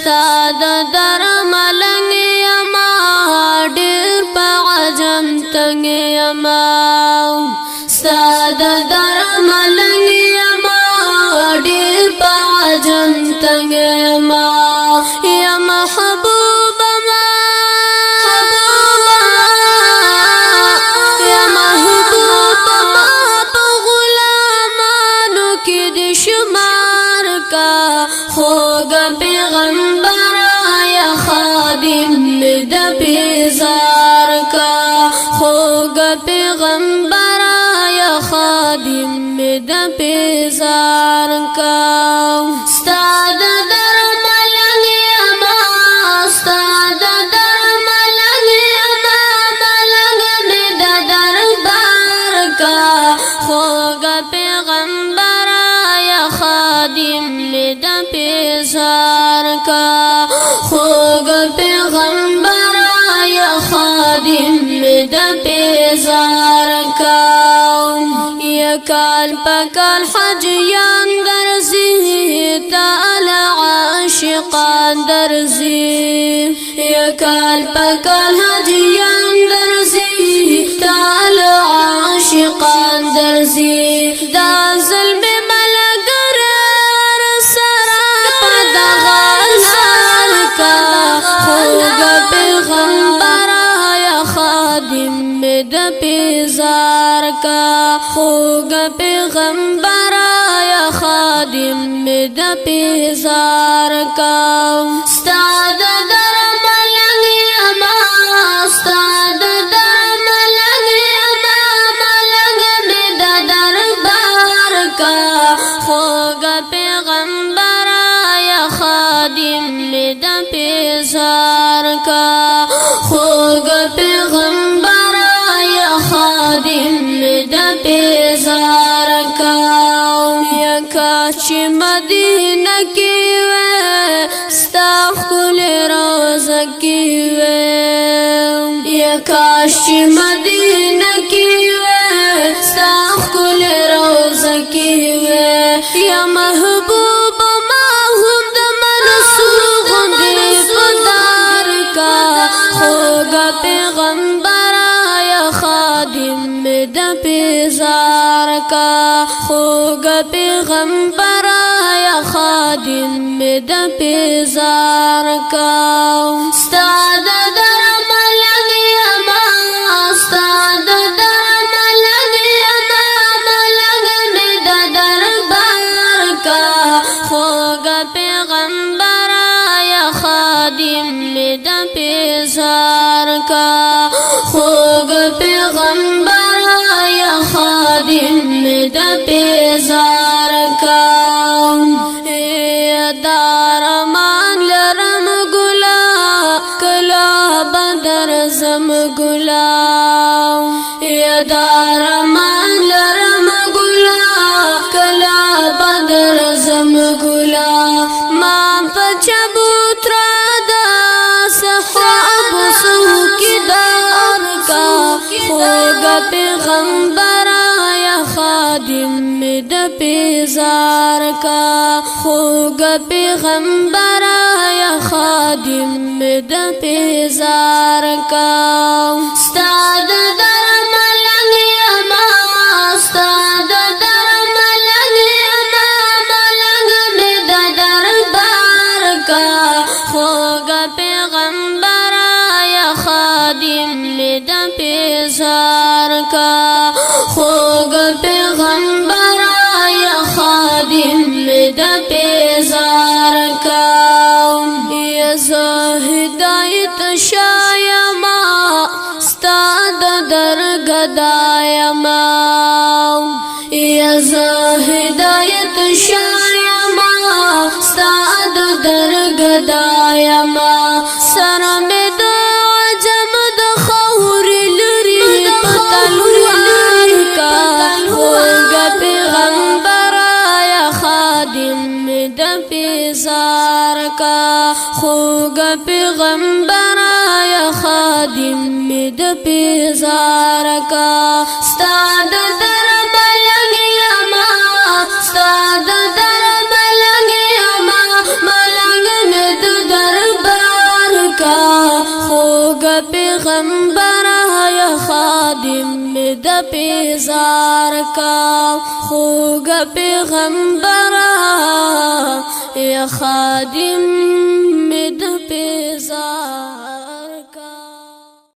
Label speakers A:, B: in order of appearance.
A: ستاد در ملنگ یما ډیر په عجم تنگ یما ستاد در ملنگ یما ډیر په عجم تنگ یما یا محبوب ما یا محبوب ما په غلامانو کې د شمار کا خوږ پیغمبر یا خادم د بیزار کا خوږ پیغمبر یا خادم د بیزار کا ستاد در ملنگ یما ستاد در ملنگ یما ملنگ د دربار کا خوږ پیغمبر یا خادم د بیزار کا خوږ پیغمبر یا خادم د بیزار کا یا کال پکال حجیان درزی تعالی عاشقان درزی یا کال پکال حجیان درزی تعالی عاشقان درزی دا ظلم ملګر سرا دغال کا خوږ پیغمبر یا خادم د بیزار کا خوږ پیغمبر یا خادم د بیزار کا ستاد در ملنگ یما ستاد در ملنگ یما ملنگ د دربار کا خوږ پیغمبر یا خادم د بیزار کا خوږ پیغمبر یا خادم د بیزار کا یا کاچ مدینه کی وے ستا کل روزه کی وے یا کاش مدینه کی وے ستا کل روزه کی وے یا محبوب ما هم د منصور غندې پدار کا خوږ پیغمبر یا خادم د بیزار کا خوږ پیغمبر یا خادم د بیزار کا ستاد در ملنگ یما ستاد در ملنگ یما ملنگ د دربار کا خوږ پیغمبر یا خادم د بیزار کا خوږ پیغمبر یا خادم د بیزار کا دارمان لرم گلا کلا بدر زم گلا یا دارمان لرم گلا کلا بدر زم گلا ما پچبوترا دا صحاب سوکیدار کا خوږ پیغمبر یا خادم د بیزار کا خوږ پیغمبر یا خادم د بیزار کا ستاد در ملنگ یما ستاد در ملنگ یما ملنگ د دربار کا خوږ پیغمبر یا خادم د بیزار کا خوږ پیغمبر یا خادم د بیزار کا یا زه هدایت شایما ستاد درګدایما یا زه هدایت شایما ستاد درګدایما سره مې د عجم د خور لري پتلوار کا خوږ پیغمبر یا خادم د بیزار کا خوږ پیغمبر یا خادم د بیزار کا ستاد در ملنگ یما ستاد در ملنگ یما ملنگ د پیزار کا خوگ پیغمبرا یا خادم مد پیزار